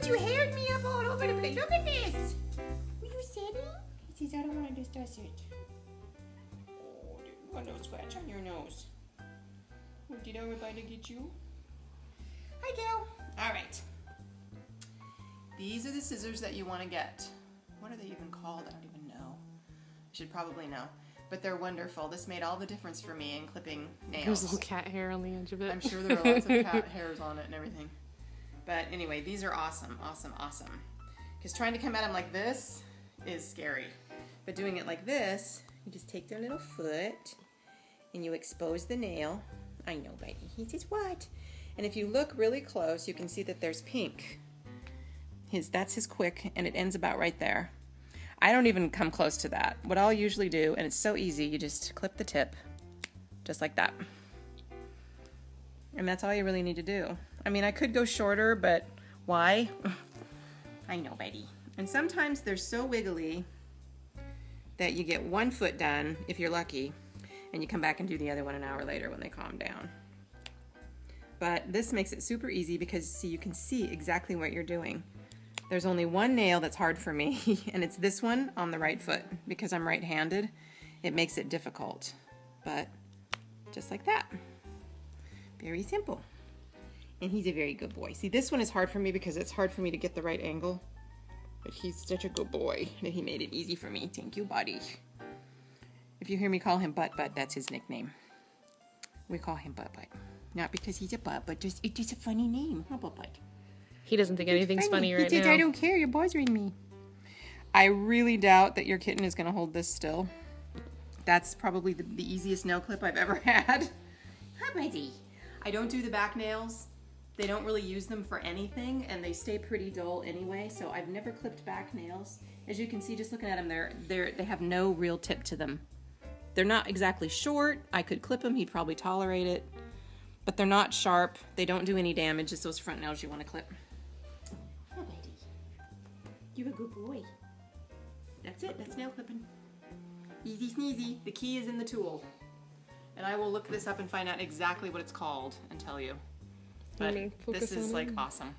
you haired me up all over the place. Look at this. Were you sitting? He says, I don't want to discuss it. Oh, do you want a scratch on your nose? Oh, did everybody get you? I do. All right. These are the scissors that you want to get. What are they even called? I don't even know. I should probably know. But they're wonderful. This made all the difference for me in clipping nails. There's little cat hair on the edge of it. I'm sure there are lots of cat hairs on it and everything. But anyway, these are awesome, awesome, awesome. Because trying to come at them like this is scary. But doing it like this, you just take their little foot and you expose the nail. I know, buddy. He says, what? And if you look really close, you can see that there's pink. That's his quick, and it ends about right there. I don't even come close to that. What I'll usually do, and it's so easy, you just clip the tip, just like that. And that's all you really need to do. I mean, I could go shorter, but why? I know, buddy. And sometimes they're so wiggly that you get one foot done, if you're lucky, and you come back and do the other one an hour later when they calm down. But this makes it super easy because, see, you can see exactly what you're doing. There's only one nail that's hard for me, and it's this one on the right foot. Because I'm right-handed, it makes it difficult. But just like that. Very simple. And he's a very good boy. See, this one is hard for me because it's hard for me to get the right angle. But he's such a good boy that he made it easy for me. Thank you, buddy. If you hear me call him Butt Butt, that's his nickname. We call him Butt Butt. Not because he's a butt, but it's just a funny name, huh, Butt Butt? He doesn't think anything's funny right now. I don't care. You're bothering me. I really doubt that your kitten is going to hold this still. That's probably the easiest nail clip I've ever had. Hi, buddy. I don't do the back nails. They don't really use them for anything, and they stay pretty dull anyway, so I've never clipped back nails. As you can see, just looking at them, they have no real tip to them. They're not exactly short. I could clip them. He'd probably tolerate it. But they're not sharp. They don't do any damage. It's those front nails you want to clip. Oh, buddy. You're a good boy. That's it. That's nail clipping. Easy sneezy. The key is in the tool. And I will look this up and find out exactly what it's called and tell you. But this is like awesome.